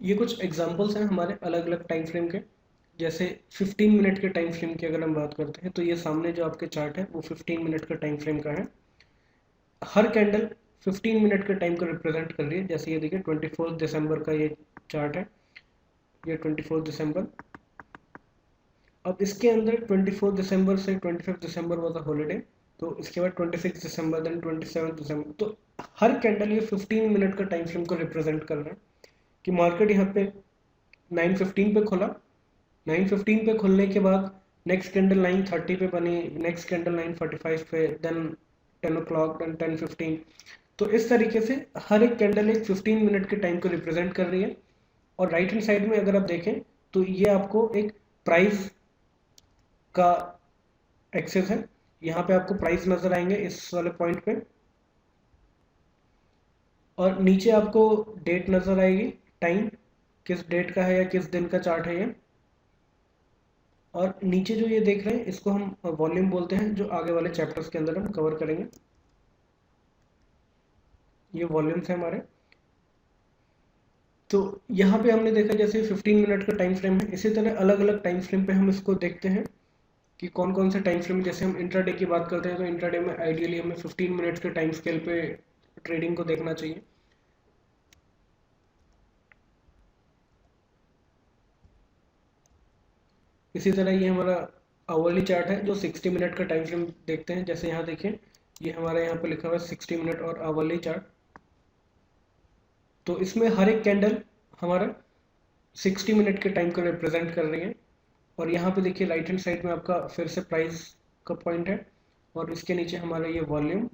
ये कुछ एग्जांपल्स हैं हमारे अलग अलग टाइम फ्रेम के। जैसे 15 मिनट के टाइम फ्रेम की अगर हम बात करते हैं तो ये सामने जो आपके चार्ट है वो 15 मिनट का टाइम फ्रेम का है। हर कैंडल 15 मिनट के टाइम को रिप्रेजेंट कर रही है। जैसे ये देखिए 24 दिसंबर का ये चार्ट है, ये 24 दिसंबर। अब इसके अंदर 24 दिसंबर से 25 दिसंबर वॉज अ हॉलीडे, तो इसके बाद 26 दिसंबर, देन 27 दिसंबर। तो हर कैंडल ये 15 मिनट का टाइम फ्रेम को रिप्रेजेंट कर रहा है कि मार्केट यहाँ पे 9:15 पे खुला, 9:15 पे खुलने के बाद नेक्स्ट कैंडल 9:30 पे बनी, नेक्स्ट कैंडल 9:45 पे, देन 10 ओ क्लॉक, देन 10:15। तो इस तरीके से हर एक कैंडल एक 15 मिनट के टाइम को रिप्रेजेंट कर रही है। और राइट हैंड साइड में अगर आप देखें तो ये आपको एक प्राइस का एक्सेस है। यहाँ पे आपको प्राइस नजर आएंगे इस वाले पॉइंट पे, और नीचे आपको डेट नजर आएगी, टाइम किस डेट का है या किस दिन का चार्ट है ये। और नीचे जो ये देख रहे हैं इसको हम वॉल्यूम बोलते हैं, जो आगे वाले चैप्टर्स के अंदर हम कवर करेंगे। ये वॉल्यूम्स है हमारे। तो यहाँ पे हमने देखा जैसे 15 मिनट का टाइम फ्रेम है, इसी तरह अलग अलग टाइम फ्रेम पे हम इसको देखते हैं कि कौन कौन से टाइम फ्रेम। जैसे हम इंट्राडे की बात करते हैं तो इंट्राडे में आइडियली हमें 15 मिनट्स के टाइम स्केल पे ट्रेडिंग को देखना चाहिए। इसी तरह ये हमारा आवरली चार्ट है जो 60 मिनट का टाइम फ्रेम देखते हैं। जैसे यहाँ देखिए ये हमारा यहाँ पे लिखा हुआ है 60 मिनट और आवरली चार्ट। तो इसमें हर एक कैंडल हमारा 60 मिनट के टाइम को रिप्रेजेंट कर रही है। और यहाँ पे देखिए राइट हैंड साइड में आपका फिर से प्राइस का पॉइंट है, और इसके नीचे हमारा ये वॉल्यूम।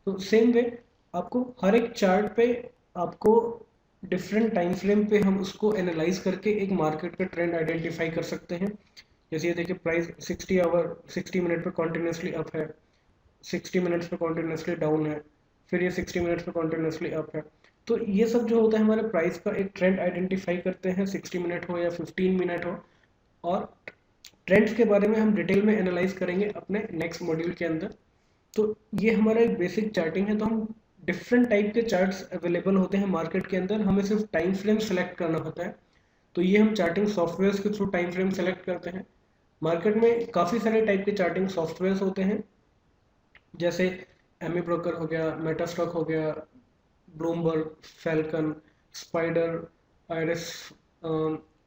तो सेम वे आपको हर एक चार्ट पे आपको डिफरेंट टाइम फ्रेम पे हम उसको एनालाइज करके एक मार्केट का ट्रेंड आइडेंटिफाई कर सकते हैं। जैसे ये देखिए प्राइस 60 मिनट पे कॉन्टिन्यूसली अप है, 60 मिनट्स पे कॉन्टिन्यूसली डाउन है, फिर ये 60 मिनट्स पे कॉन्टिन्यूसली अप है। तो ये सब जो होता है हमारे प्राइस का एक ट्रेंड आइडेंटिफाई करते हैं, 60 मिनट हो या 15 मिनट हो। और ट्रेंड्स के बारे में हम डिटेल में एनालाइज करेंगे अपने नेक्स्ट मॉड्यूल के अंदर। तो ये हमारा एक बेसिक चार्टिंग है। तो हम डिफरेंट टाइप के चार्ट्स अवेलेबल होते हैं मार्केट के अंदर, हमें सिर्फ टाइम फ्रेम सेलेक्ट करना होता है। तो ये हम चार्टिंग सॉफ्टवेयर के थ्रू टाइम फ्रेम सेलेक्ट करते हैं। मार्केट में काफ़ी सारे टाइप के चार्टिंग सॉफ्टवेयर होते हैं, जैसे एमी ब्रोकर हो गया, मेटास्टॉक हो गया, Bloomberg, Falcon, Spider, Iris,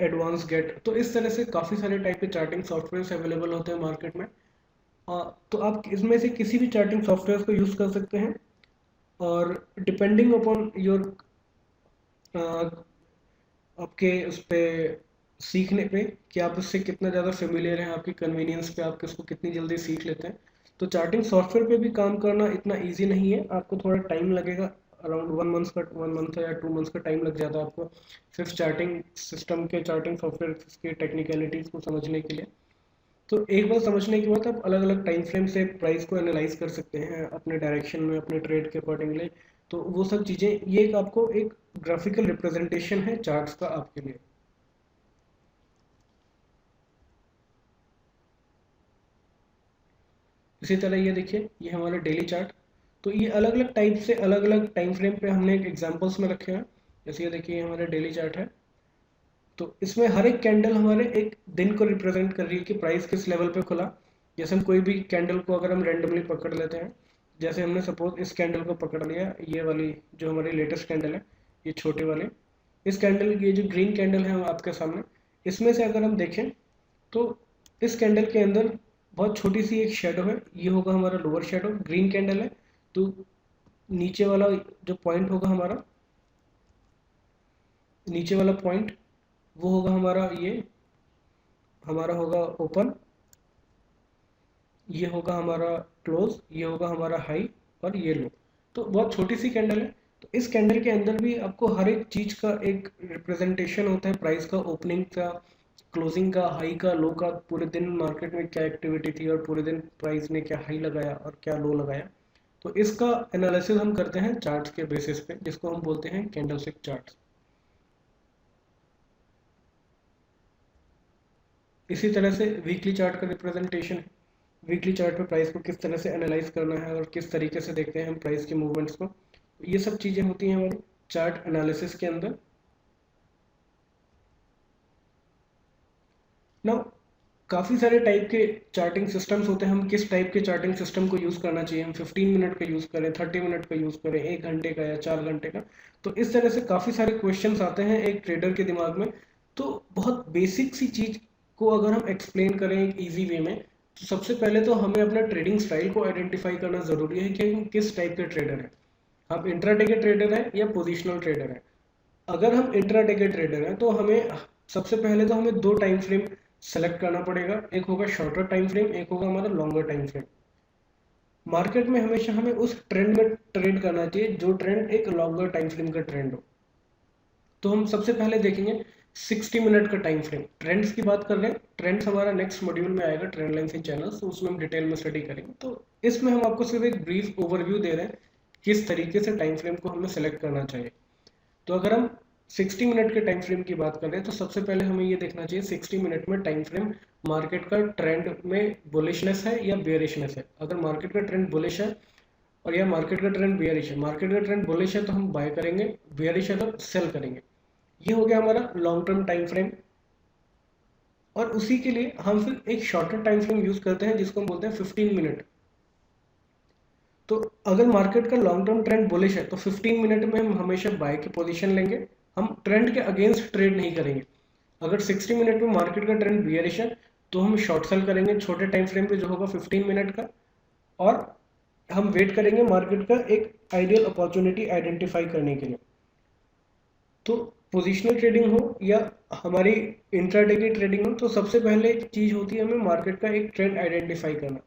advance get. तो इस तरह से काफ़ी सारे टाइप के चार्टिंग सॉफ्टवेयर अवेलेबल होते हैं मार्केट में। तो आप इसमें से किसी भी चार्टिंग सॉफ्टवेयर को यूज़ कर सकते हैं। और डिपेंडिंग अपॉन योर आपके उस पर सीखने पे कि आप उससे कितना ज़्यादा फेमिलियर हैं, आपकी कन्वीनियंस पे आप इसको कितनी जल्दी सीख लेते हैं। तो चार्टिंग सॉफ्टवेयर पे भी काम करना इतना इजी नहीं है, आपको थोड़ा टाइम लगेगा। अराउंड 1 मंथ या 2 मंथ्स का टाइम लग जाता है आपको सिर्फ चार्टिंग सिस्टम के, चार्टिंग सॉफ्टवेयर के टेक्निकलिटीज़ को समझने के लिए। तो एक बार समझने के बाद आप अलग अलग टाइम फ्रेम से प्राइस को एनालाइज कर सकते हैं अपने डायरेक्शन में, अपने ट्रेड के अकॉर्डिंगली। तो वो सब चीज़ें, ये एक आपको एक ग्राफिकल रिप्रेजेंटेशन है चार्ट्स का आपके लिए। इसी तरह ये देखिए ये हमारा डेली चार्ट। तो ये अलग अलग टाइप से अलग अलग टाइम फ्रेम पे हमने एक एग्जांपल्स में रखे हैं। जैसे ये देखिए ये हमारा डेली चार्ट है। तो इसमें हर एक कैंडल हमारे एक दिन को रिप्रेजेंट कर रही है कि प्राइस किस लेवल पे खुला। जैसे हम कोई भी कैंडल को अगर हम रेंडमली पकड़ लेते हैं, जैसे हमने सपोज इस कैंडल को पकड़ लिया, ये वाली जो हमारी लेटेस्ट कैंडल है, ये छोटे वाले, इस कैंडल, ये जो ग्रीन कैंडल है आपके सामने, इसमें से अगर हम देखें तो इस कैंडल के अंदर बहुत छोटी सी एक शेडो है, ये होगा हमारा लोअर शेडो, ग्रीन कैंडल है। तो नीचे वाला जो पॉइंट होगा हमारा, नीचे वाला पॉइंट वो होगा हमारा, ये हमारा होगा ओपन, ये होगा हमारा क्लोज, ये होगा हमारा हाई, और ये लो। तो बहुत छोटी सी कैंडल है। तो इस कैंडल के अंदर भी आपको हर एक चीज का एक रिप्रेजेंटेशन होता है, प्राइस का, ओपनिंग का, क्लोजिंग का, हाई का, लो का, पूरे दिन मार्केट में क्या एक्टिविटी थी और पूरे दिन प्राइस ने क्या हाई लगाया और क्या लो लगाया। तो इसका एनालिसिस हम करते हैं चार्ट्स के बेसिस पे, जिसको हम बोलते हैं कैंडलस्टिक चार्ट्स। इसी तरह से वीकली चार्ट का रिप्रेजेंटेशन है। वीकली चार्ट पे प्राइस को किस तरह से एनालाइज करना है और किस तरीके से देखते हैं हम प्राइस के मूवमेंट्स को। ये सब चीज़ें होती हैं हमारी चार्ट एनालिसिस के अंदर। ना काफ़ी सारे टाइप के चार्टिंग सिस्टम्स होते हैं। हम किस टाइप के चार्टिंग सिस्टम को यूज़ करना चाहिए, हम 15 मिनट का यूज़ करें, 30 मिनट का यूज़ करें, 1 घंटे का या 4 घंटे का। तो इस तरह से काफ़ी सारे क्वेश्चंस आते हैं एक ट्रेडर के दिमाग में। तो बहुत बेसिक सी चीज़ को अगर हम एक्सप्लेन करें एक ईजी वे में, तो सबसे पहले तो हमें अपना ट्रेडिंग स्टाइल को आइडेंटिफाई करना ज़रूरी है कि हम किस टाइप के ट्रेडर हैं। आप इंट्राडे के ट्रेडर हैं या पोजिशनल ट्रेडर हैं। अगर हम इंट्राडे के ट्रेडर हैं तो हमें सबसे पहले तो हमें दो टाइम फ्रेम सेलेक्ट करना पड़ेगा। एक होगा शॉर्टर टाइम फ्रेम, एक होगा हमारा लॉन्गर टाइम फ्रेम। मार्केट में हमेशा हमें उस ट्रेंड में ट्रेड करना चाहिए जो ट्रेंड एक लॉन्गर टाइम फ्रेम का ट्रेंड हो। तो हम सबसे पहले देखेंगे 60 मिनट का टाइम फ्रेम। ट्रेंड्स की बात कर रहे हैं, ट्रेंड्स हमारा नेक्स्ट मॉड्यूल में आएगा, ट्रेंड लाइन्स इन चैनल्स, तो उसमें हम डिटेल में स्टडी करेंगे। तो इसमें हम आपको सिर्फ एक ब्रीफ ओवरव्यू दे रहे हैं किस तरीके से टाइम फ्रेम को हमें सेलेक्ट करना चाहिए। तो अगर हम 60 मिनट के टाइम फ्रेम की बात कर रहे हैं तो सबसे पहले हमें ये देखना चाहिए 60 मिनट में टाइम फ्रेम मार्केट का ट्रेंड में बुलिशनेस है या बेयरिशनेस है। अगर मार्केट का ट्रेंड बुलिश है और या मार्केट का ट्रेंड बेयरिश है, मार्केट का ट्रेंड बुलिश है तो हम बाय करेंगे, बेयरिश है तो सेल करेंगे। ये हो गया हमारा लॉन्ग टर्म टाइम फ्रेम। और उसी के लिए हम फिर एक शॉर्टर टाइम फ्रेम यूज करते हैं जिसको हम बोलते हैं 15 मिनट। तो अगर मार्केट का लॉन्ग टर्म ट्रेंड बुलिश है तो 15 मिनट में हम हमेशा बाय की पोजीशन लेंगे, हम ट्रेंड के अगेंस्ट ट्रेड नहीं करेंगे। अगर 60 मिनट में मार्केट का ट्रेंड बियरिश है तो हम शॉर्ट सेल करेंगे छोटे टाइम फ्रेम पे जो होगा 15 मिनट का, और हम वेट करेंगे मार्केट का एक आइडियल अपॉर्चुनिटी आइडेंटिफाई करने के लिए। तो पोजिशनल ट्रेडिंग हो या हमारी इंट्राडे की ट्रेडिंग हो, तो सबसे पहले एक चीज़ होती है हमें मार्केट का एक ट्रेंड आइडेंटिफाई करना।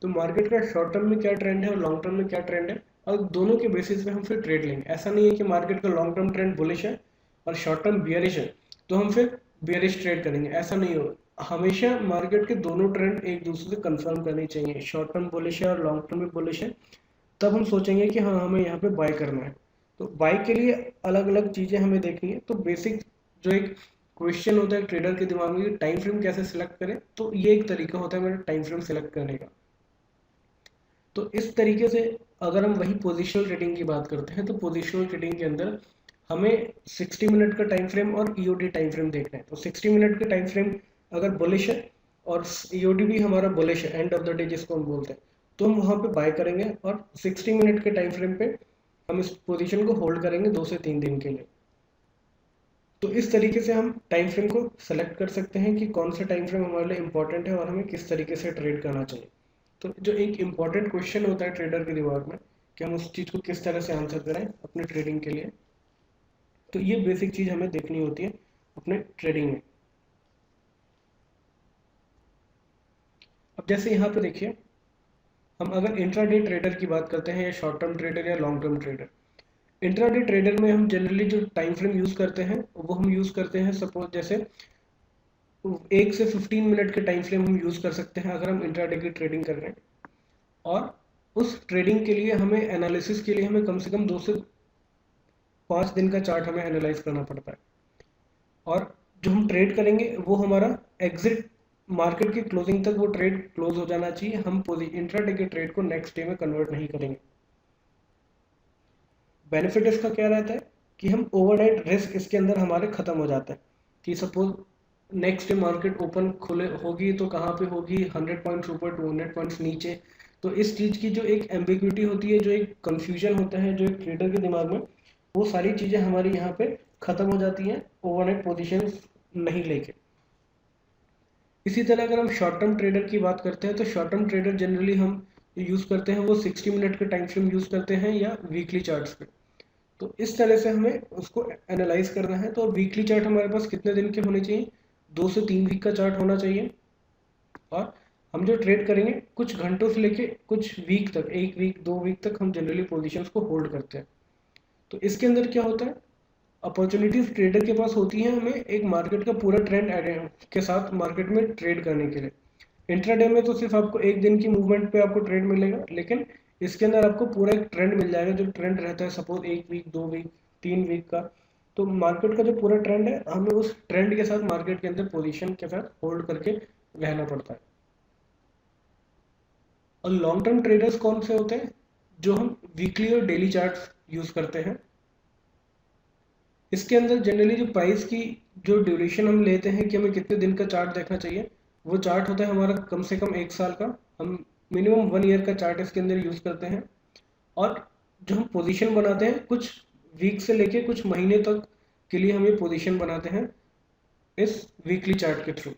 तो मार्केट का शॉर्ट टर्म में क्या ट्रेंड है और लॉन्ग टर्म में क्या ट्रेंड है, और दोनों के बेसिस पे हम फिर ट्रेड लेंगे। ऐसा नहीं है कि मार्केट का लॉन्ग टर्म ट्रेंड बुलिश है और शॉर्ट टर्म बियरिश है तो हम फिर बियरिश ट्रेड करेंगे, ऐसा नहीं हो। हमेशा मार्केट के दोनों ट्रेंड एक दूसरे से कंफर्म करनी चाहिए। शॉर्ट टर्म बुलिश है और लॉन्ग टर्म में बुलिश है, तब हम सोचेंगे कि हाँ हमें यहाँ पे बाय करना है। तो बाय के लिए अलग अलग चीज़ें हमें देखनी है। तो बेसिक जो एक क्वेश्चन होता है ट्रेडर के दिमाग में, टाइम फ्रेम कैसे सिलेक्ट करें, तो ये एक तरीका होता है मेरा टाइम फ्रेम सिलेक्ट करने का। तो इस तरीके से अगर हम वही पोजिशनल ट्रेडिंग की बात करते हैं तो पोजिशनल ट्रेडिंग के अंदर हमें 60 मिनट का टाइम फ्रेम और ईओडी टाइम फ्रेम देखना है। तो 60 मिनट का टाइम फ्रेम अगर बुलिश है और ईओडी भी हमारा बुलिश है, एंड ऑफ द डे जिसको हम बोलते हैं, तो हम वहाँ पे बाय करेंगे और 60 मिनट के टाइम फ्रेम पे हम इस पोजीशन को होल्ड करेंगे 2 से 3 दिन के लिए। तो इस तरीके से हम टाइम फ्रेम को सेलेक्ट कर सकते हैं कि कौन सा टाइम फ्रेम हमारे लिए इंपॉर्टेंट है और हमें किस तरीके से ट्रेड करना चाहिए। तो जो एक इम्पॉर्टेंट क्वेश्चन होता है ट्रेडर के दिमाग में कि हम उस चीज़ को किस तरह से आंसर करें अपने ट्रेडिंग के लिए, तो ये बेसिक चीज़ हमें देखनी होती है अपने ट्रेडिंग में। अब जैसे यहाँ पे देखिए, हम अगर इंट्राडे ट्रेडर की बात करते हैं या शॉर्ट टर्म ट्रेडर या long term trader, intraday trader में हम जनरली जो टाइम फ्रेम यूज़ करते हैं वो हम यूज़ करते हैं, सपोज जैसे 1 से 15 मिनट के टाइम फ्रेम हम यूज़ कर सकते हैं अगर हम इंट्राडे की ट्रेडिंग कर रहे हैं। और उस ट्रेडिंग के लिए हमें एनालिसिस के लिए हमें कम से कम 2 से 5 दिन का चार्ट हमें एनालाइज करना पड़ता है। और जो हम ट्रेड करेंगे वो हमारा एग्जिट मार्केट की क्लोजिंग तक वो ट्रेड क्लोज हो जाना चाहिए। हम इंट्राडे के ट्रेड को नेक्स्ट डे में कन्वर्ट नहीं करेंगे। बेनिफिट इसका क्या रहता है कि हम ओवरनाइट रिस्क इसके अंदर हमारे ख़त्म हो जाता है कि suppose next day market open खुले होगी तो कहाँ पे होगी, 100 पॉइंट्स ऊपर 200 पॉइंट्स नीचे। तो इस चीज़ की जो एक एम्बिग्विटी होती है, जो एक कन्फ्यूजन होता है जो एक ट्रेडर के दिमाग में, वो सारी चीज़ें हमारी यहाँ पे ख़त्म हो जाती हैं ओवरनाइट पोजीशन नहीं लेके। इसी तरह अगर हम शॉर्ट टर्म ट्रेडर की बात करते हैं तो शॉर्ट टर्म ट्रेडर जनरली हम यूज़ करते हैं वो 60 मिनट के टाइम फ्रेम यूज़ करते हैं या वीकली चार्ट्स पे। तो इस तरह से हमें उसको एनालाइज करना है। तो वीकली चार्ट हमारे पास कितने दिन के होने चाहिए, 2 से 3 वीक का चार्ट होना चाहिए। और हम जो ट्रेड करेंगे कुछ घंटों से लेके कुछ वीक तक, 1 वीक 2 वीक तक हम जनरली पोजीशंस को होल्ड करते हैं। तो इसके अंदर क्या होता है, अपॉर्चुनिटीज ट्रेडर के पास होती हैं हमें एक मार्केट का पूरा ट्रेंड के साथ मार्केट में ट्रेड करने के लिए। इंट्राडे में तो सिर्फ आपको एक दिन की मूवमेंट पे आपको ट्रेड मिलेगा, लेकिन इसके अंदर आपको पूरा एक ट्रेंड मिल जाएगा। जो ट्रेंड रहता है सपोज 1 वीक 2 वीक 3 वीक का, तो मार्केट का जो पूरा ट्रेंड है हमें उस ट्रेंड के साथ मार्केट के अंदर पोजीशन के साथ होल्ड करके रहना पड़ता है। और लॉन्ग टर्म ट्रेडर्स कौन से होते हैं, जो हम वीकली और डेली चार्ट्स यूज करते हैं। इसके अंदर जनरली जो प्राइस की जो ड्यूरेशन हम लेते हैं कि हमें कितने दिन का चार्ट देखना चाहिए, वो चार्ट होता है हमारा कम से कम 1 साल का। हम मिनिमम 1 ईयर का चार्ट इसके अंदर यूज़ करते हैं। और जो हम पोजीशन बनाते हैं, कुछ वीक से लेके कुछ महीने तक के लिए हम ये पोजीशन बनाते हैं इस वीकली चार्ट के थ्रू।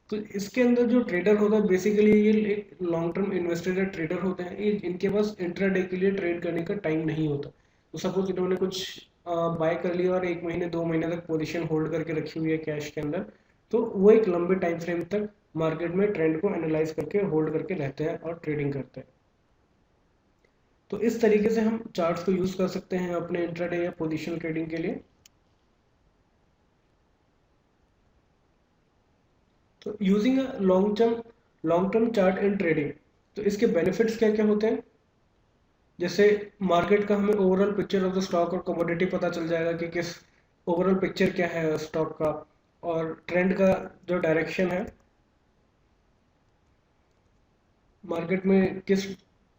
तो इसके अंदर जो ट्रेडर होता है बेसिकली ये एक लॉन्ग टर्म इन्वेस्टर या ट्रेडर होते हैं, ये इनके पास इंट्राडे के लिए ट्रेड करने का टाइम नहीं होता। तो सपोज इन्होंने कुछ बाय कर लिया और 1 महीने 2 महीने तक पोजीशन होल्ड करके रखी हुई है कैश के अंदर, तो वो एक लंबे टाइम फ्रेम तक मार्केट में ट्रेंड को एनालाइज करके होल्ड करके रहते हैं और ट्रेडिंग करते हैं। तो इस तरीके से हम चार्ट्स को यूज कर सकते हैं अपने इंट्राडे या पोजीशन ट्रेडिंग के लिए। तो using a long term chart in trading, तो इसके बेनिफिट्स क्या क्या होते हैं। जैसे मार्केट का हमें overall picture of the stock और कमोडिटी पता चल जाएगा कि किस ओवरऑल पिक्चर क्या है स्टॉक का, और ट्रेंड का जो डायरेक्शन है मार्केट में किस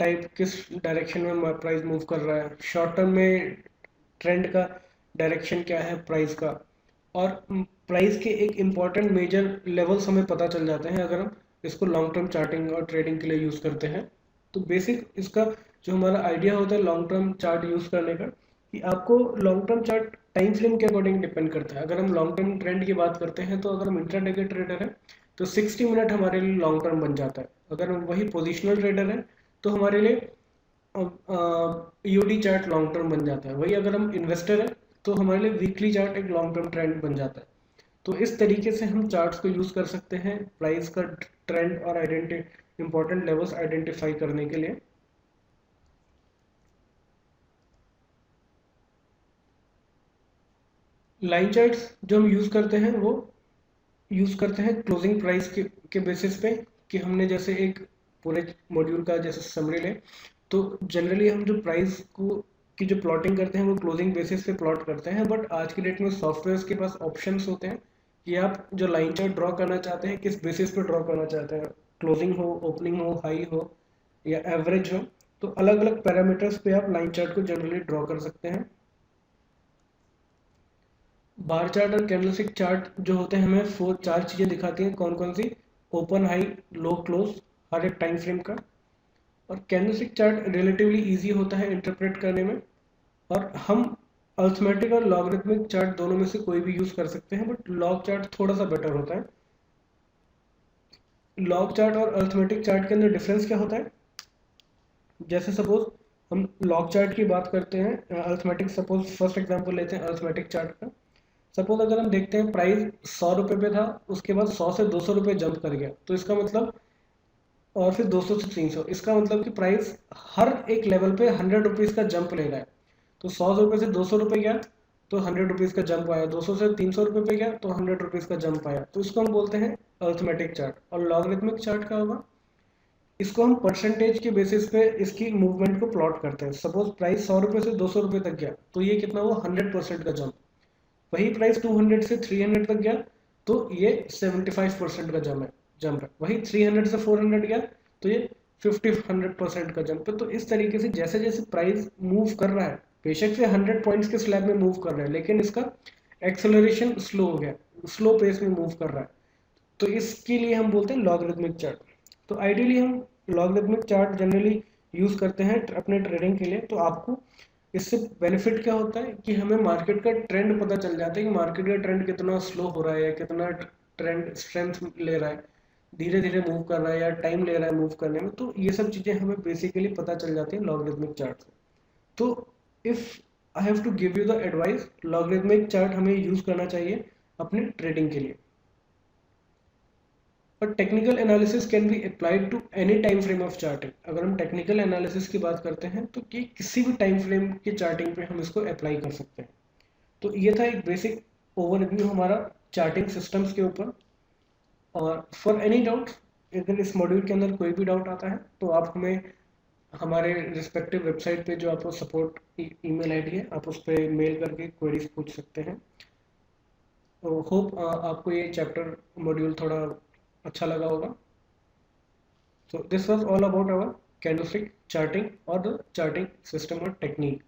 डायरेक्शन में प्राइस मूव कर रहा है, शॉर्ट टर्म में ट्रेंड का डायरेक्शन क्या है प्राइस का, और प्राइस के एक इम्पॉर्टेंट मेजर लेवल्स हमें पता चल जाते हैं अगर हम इसको लॉन्ग टर्म चार्टिंग और ट्रेडिंग के लिए यूज़ करते हैं। तो बेसिक इसका जो हमारा आइडिया होता है लॉन्ग टर्म चार्ट यूज़ करने का, कि आपको long term chart time frame के अकॉर्डिंग डिपेंड करता है। अगर हम लॉन्ग टर्म ट्रेंड की बात करते हैं, तो अगर हम इंट्राडे के ट्रेडर हैं तो 60 मिनट हमारे लिए लॉन्ग टर्म बन जाता है। अगर हम वही पोजिशनल ट्रेडर हैं तो हमारे लिए यूडी चार्ट लॉन्ग टर्म बन जाता है। वही अगर हम इन्वेस्टर हैं तो हमारे लिए वीकली चार्ट एक लॉन्ग टर्म ट्रेंड बन जाता है। तो इस तरीके से हम चार्ट्स को यूज़ कर सकते हैं प्राइस का ट्रेंड और इंपॉर्टेंट लेवल्स आइडेंटिफाई करने के लिए। लाइन चार्ट्स जो हम यूज़ करते हैं वो यूज़ करते हैं क्लोजिंग प्राइस के बेसिस पे, कि हमने जैसे एक पूरे मॉड्यूल का जैसे समरी लें, तो जनरली हम जो प्राइस को की जो प्लॉटिंग करते हैं वो क्लोजिंग बेसिस पे प्लॉट करते हैं। बट आज की डेट में सॉफ्टवेयर्स के पास ऑप्शंस होते हैं कि आप जो लाइन चार्ट ड्रॉ करना चाहते हैं किस बेसिस पे ड्रॉ करना चाहते हैं, क्लोजिंग हो, ओपनिंग हो, हाई हो या एवरेज हो। तो अलग अलग पैरामीटर्स पे आप लाइन चार्ट को जनरली ड्रॉ कर सकते हैं। बार चार्ट और कैंडलस्टिक चार्ट जो होते हैं हमें 4 चीज़ें दिखाती हैं, कौन कौन सी, ओपन, हाई, लो, क्लोज, हर एक टाइम फ्रेम का। और कैंडलस्टिक चार्ट रिलेटिवली इजी होता है इंटरप्रेट करने में, और हम अर्थमेटिक और लॉगरिथमिक चार्ट दोनों में से कोई भी यूज़ कर सकते हैं, बट लॉग चार्ट थोड़ा सा बेटर होता है। लॉग चार्ट और अर्थमेटिक चार्ट के अंदर डिफरेंस क्या होता है, जैसे सपोज हम लॉग चार्ट की बात करते हैं, अर्थमेटिक सपोज फर्स्ट एग्जांपल लेते हैं अर्थमेटिक चार्ट का। सपोज अगर हम देखते हैं प्राइस 100 रुपये पे था, उसके बाद 100 से 200 रुपये जंप कर गया, तो इसका मतलब, और फिर 200 से 300, इसका मतलब कि प्राइस हर एक लेवल पे 100 रुपीज़ का जंप ले रहा है। तो 100 रुपये से 200 रुपये गया तो 100 रुपीज़ का जंप आया, 200 से 300 रुपये पे गया तो 100 रुपीज़ का जंप आया। तो इसको हम बोलते हैं अर्थमेटिक चार्ट। और लॉगरिथमिक चार्ट क्या होगा, इसको हम परसेंटेज के बेसिस पे इसकी मूवमेंट को प्लॉट करते हैं। सपोज प्राइस 100 रुपये से 200 रुपये तक गया तो ये कितना हुआ, 100% का जंप। वही प्राइस 200 से 300 तक गया तो ये 75% का जंप है। वही 300 से 400 गया तो ये 100% का जंप है। तो इस तरीके से जैसे जैसे प्राइस मूव कर रहा है, बेशक से 100 पॉइंट्स के स्लैब में मूव कर रहा है, लेकिन इसका एक्सेलरेशन स्लो हो गया, स्लो पेस में मूव कर रहा है, तो इसके लिए हम बोलते हैं लॉगरिथमिक चार्ट। तो आइडियली हम लॉगरिथमिक चार्ट जनरली यूज़ करते हैं अपने ट्रेडिंग के लिए। तो आपको इससे बेनिफिट क्या होता है कि हमें मार्केट का ट्रेंड पता चल जाता है कि मार्केट का ट्रेंड कितना स्लो हो रहा है या कितना ट्रेंड स्ट्रेंथ ले रहा है, धीरे धीरे मूव कर रहा है या टाइम ले रहा है मूव करने में। तो ये सब चीज़ें हमें बेसिकली पता चल जाती हैं लॉगरिथमिक चार्ट से। तो if I have to give you the advice, logarithmic chart हमें यूज़ करना चाहिए अपने ट्रेडिंग के लिए। पर technical analysis can be applied to any time frame of charting. अगर हम टेक्निकल एनालिसिस की बात करते हैं तो कि किसी भी टाइम फ्रेम की चार्टिंग पे हम इसको अप्लाई कर सकते हैं। तो ये था एक बेसिक ओवरव्यू हमारा चार्टिंग सिस्टम्स के ऊपर। और फॉर एनी डाउट, अगर इस मॉड्यूल के अंदर कोई भी डाउट आता है तो आप हमें हमारे रिस्पेक्टिव वेबसाइट पे जो आपको सपोर्ट ईमेल आईडी है, आप उस पर मेल करके क्वेरीज पूछ सकते हैं। तो होप आपको ये चैप्टर मॉड्यूल थोड़ा अच्छा लगा होगा। So this was all about our candlestick charting or the charting system or technique.